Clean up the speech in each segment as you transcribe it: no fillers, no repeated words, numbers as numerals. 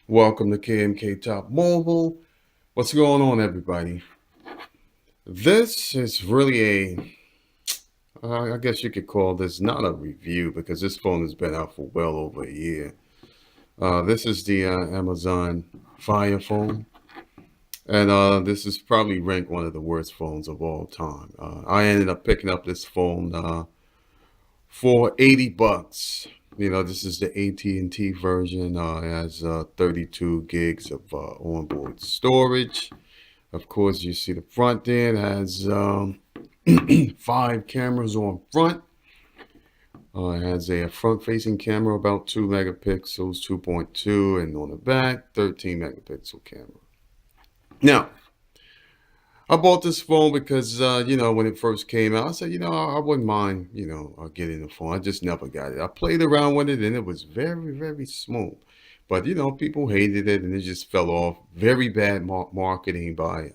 Welcome to KMK Top Mobile. What's going on, everybody? This is really I guess you could call this not a review because this phone has been out for well over a year. This is the Amazon Fire phone, and this is probably ranked one of the worst phones of all time. I ended up picking up this phone for $80. This is the AT&T version. It has 32 gigs of onboard storage. Of course, you see the front there. It has 5 cameras on front. It has a front-facing camera about 2 megapixels, 2.2, and on the back, 13 megapixel camera. Now, I bought this phone because, when it first came out, I said, I wouldn't mind, getting the phone. I just never got it. I played around with it and it was very, very smooth. But, people hated it and it just fell off. Very bad marketing by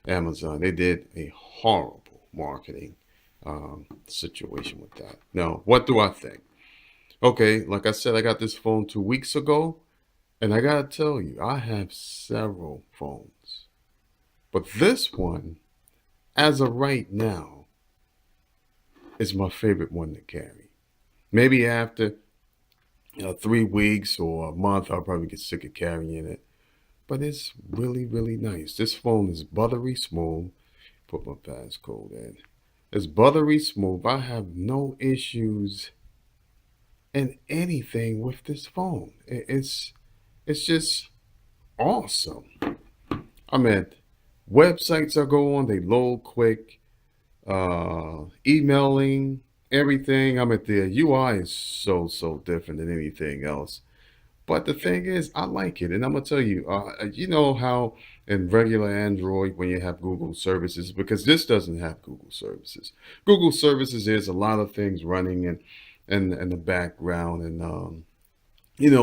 Amazon. They did a horrible marketing situation with that. Now, what do I think? Okay, like I said, I got this phone 2 weeks ago, and I gotta tell you, I have several phones. But this one, as of right now, is my favorite one to carry. Maybe after 3 weeks or a month, I'll probably get sick of carrying it. But it's really, really nice. This phone is buttery smooth. Put my passcode in. It's buttery smooth. I have no issues in anything with this phone. It's just awesome. I mean, websites I go on, they load quick. Emailing, everything. I mean, the UI is so different than anything else. But the thing is, I like it, and I'm gonna tell you. You know how in regular Android when you have Google services, because this doesn't have Google services. Google services is a lot of things running in the background, and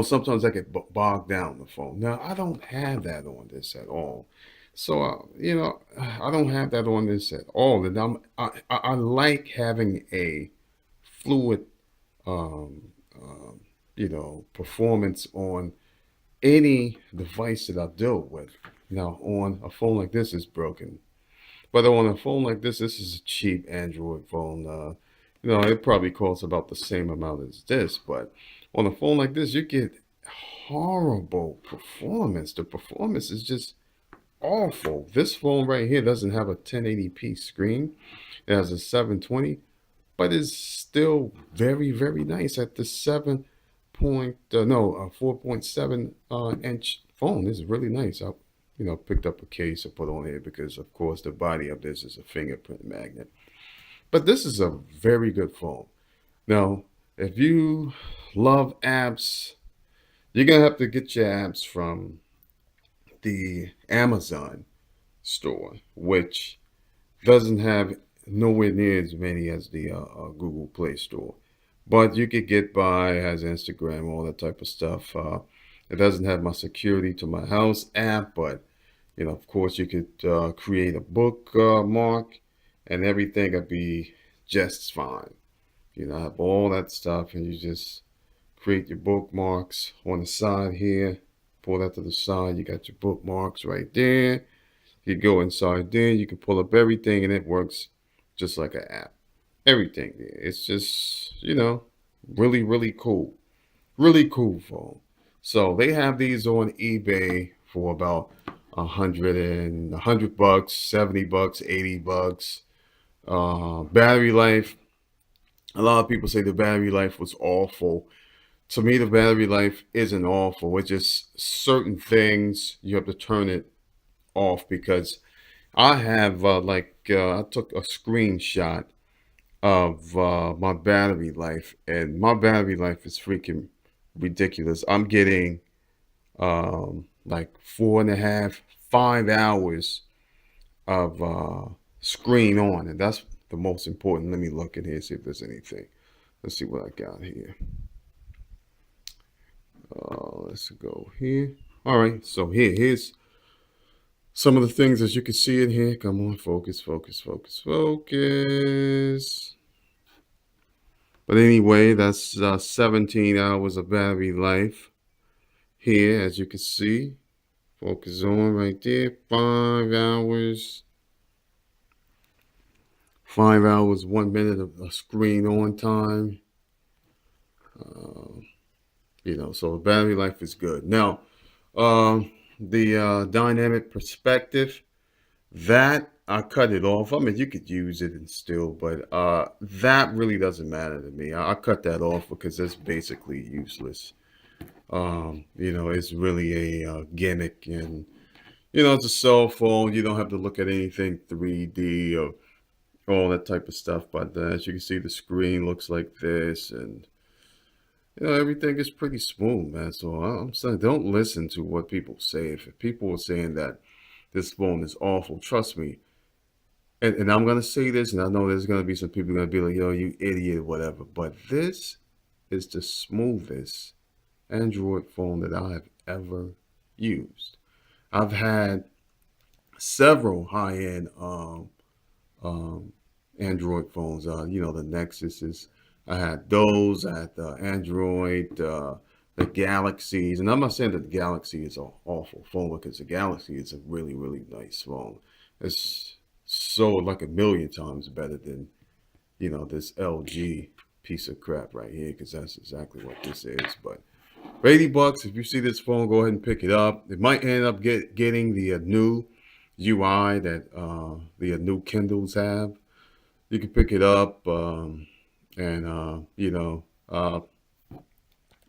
sometimes I get bogged down on the phone. Now I don't have that on this at all. So I don't have that on this at all, and I like having a fluid um, um, performance on any device that I deal with. Now, on a phone like this, is broken, but on a phone like this is a cheap Android phone. It probably costs about the same amount as this, but on a phone like this, you get horrible performance. The performance is just awful. This phone right here doesn't have a 1080p screen. It has a 720, but it's still very, very nice at the 4.7 inch phone. This is really nice. I, picked up a case to put on here because, of course, the body of this is a fingerprint magnet. But this is a very good phone. Now, if you love apps, you're gonna have to get your apps from the Amazon store, which doesn't have nowhere near as many as the Google Play Store. But you could get by, has Instagram, all that type of stuff. It doesn't have my security to my house app, but of course, you could create a bookmark, and everything would be just fine. Have all that stuff, and you just create your bookmarks on the side here. Pull that to the side. You got your bookmarks right there. You go inside there. You can pull up everything, and it works just like an app. Everything there. It's just really really cool. Really cool phone. So they have these on eBay for about $100 bucks, $70 bucks, $80. Battery life. A lot of people say the battery life was awful. To me, the battery life isn't awful. It's just certain things you have to turn it off because I have I took a screenshot of my battery life, and my battery life is freaking ridiculous. I'm getting like 4.5, 5 hours of screen on, and that's the most important. Let me look in here, see if there's anything. Let's see what I got here. Let's go here. All right, so here's some of the things as you can see in here. Come on, focus, focus, focus, focus. But anyway, that's 17 hours of battery life. here, as you can see. Focus on right there. 5 hours. 5 hours, 1 minute of screen on time. So the battery life is good. Now, the dynamic perspective, that I cut it off. I mean, you could use it and still, but that really doesn't matter to me. I cut that off because it's basically useless. It's really a gimmick, and it's a cell phone. You don't have to look at anything 3D or all that type of stuff. But as you can see, the screen looks like this, and everything is pretty smooth, man. So I'm saying, don't listen to what people say. If people are saying that this phone is awful, trust me. And I'm gonna say this, and I know there's gonna be some people gonna be like, "Yo, you idiot," whatever. But this is the smoothest Android phone that I have ever used. I've had several high-end um, Android phones. The Nexuses. I had those. I had the Android, the Galaxies, and I'm not saying that the Galaxy is an awful phone because the Galaxy is a really, really nice phone. It's so like a million times better than this LG piece of crap right here, because that's exactly what this is. But for $80, if you see this phone, go ahead and pick it up. It might end up getting the new UI that the new Kindles have. You can pick it up, and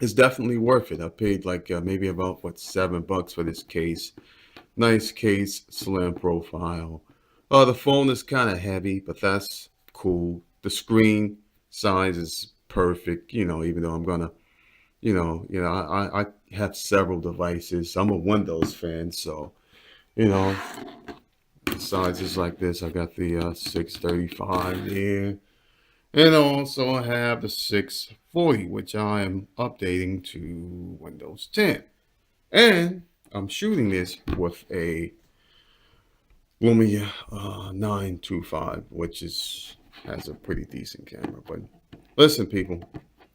it's definitely worth it. I paid like maybe about $7 for this case. Nice case, slim profile. The phone is kind of heavy, but that's cool. The screen size is perfect. Even though I'm gonna, I have several devices. I'm a Windows fan, so you know, sizes like this. I got the 635 there. And also I have the 640, which I am updating to Windows 10. And I'm shooting this with a Lumia 925, which has a pretty decent camera. But listen, people,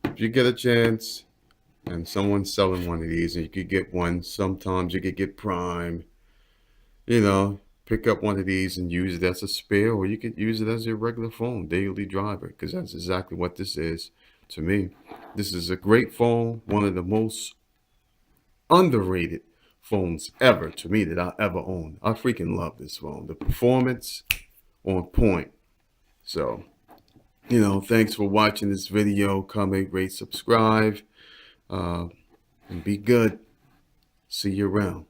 if you get a chance and someone's selling one of these, and you could get one, sometimes you could get Prime, pick up one of these and use it as a spare, or you could use it as your regular phone, daily driver, because that's exactly what this is to me. This is a great phone, one of the most underrated phones ever to me that I ever owned. I freaking love this phone. The performance on point. So, thanks for watching this video. Comment, rate, subscribe, and be good. See you around.